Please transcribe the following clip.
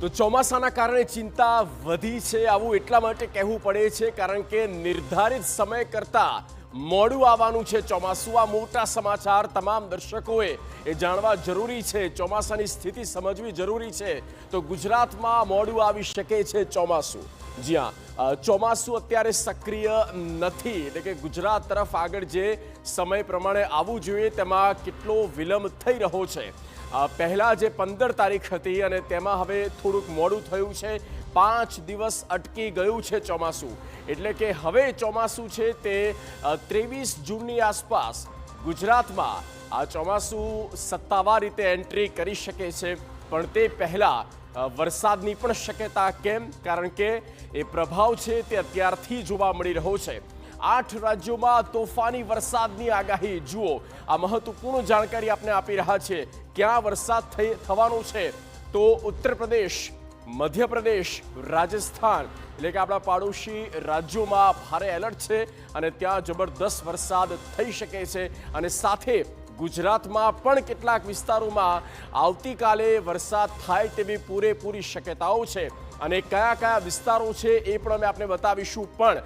તો ચોમાસાના કારણે ચિંતા વધી છે આવું એટલા માટે કહેવું પડે છે કારણ કે નિર્ધારિત સમય કરતાં મોડું આવવાનું છે ચોમાસું। આ મોટા સમાચાર તમામ દર્શકોએ એ જાણવા જરૂરી છે। ચોમાસાની સ્થિતિ સમજવી જરૂરી છે। તો ગુજરાતમાં મોડું આવી શકે છે ચોમાસું। જી હા, ચોમાસું અત્યારે સક્રિય નથી, એટલે કે ગુજરાત તરફ આગળ જે સમય પ્રમાણે આવવું જોઈએ તેમાં કેટલો વિલંબ થઈ રહ્યો છે। પહેલા જે 15 તારીખ હતી અને તેમાં હવે થોડુંક મોડું થયું છે। 5 દિવસ અટકી ગયું છે ચોમાસું, એટલે કે હવે ચોમાસું છે તે 23 જૂનની આસપાસ ગુજરાતમાં આ ચોમાસું સત્તાવાર રીતે એન્ટ્રી કરી શકે છે। પણ તે પહેલા વરસાદની પણ શક્યતા, કેમ? કારણ કે એ પ્રભાવ છે તે અત્યારથી જોવા મળી રહ્યો છે। 8 રાજ્યોમાં તોફાની વરસાદની આગાહી। જુઓ, આ મહત્વપૂર્ણ જાણકારી આપને આપી રહ્યા છે। ક્યાં વરસાદ થવાનો છે? તો ઉત્તર પ્રદેશ, મધ્યપ્રદેશ, રાજસ્થાન, એટલે કે આપણા પાડોશી રાજ્યોમાં ભારે એલર્ટ છે અને ત્યાં જબરદસ્ત વરસાદ થઈ શકે છે। અને સાથે ગુજરાતમાં પણ કેટલાક વિસ્તારોમાં આવતીકાલે વરસાદ થાય તેવી પૂરેપૂરી શક્યતાઓ છે। અને કયા કયા વિસ્તારો છે એ પણ અમે આપને બતાવીશું। પણ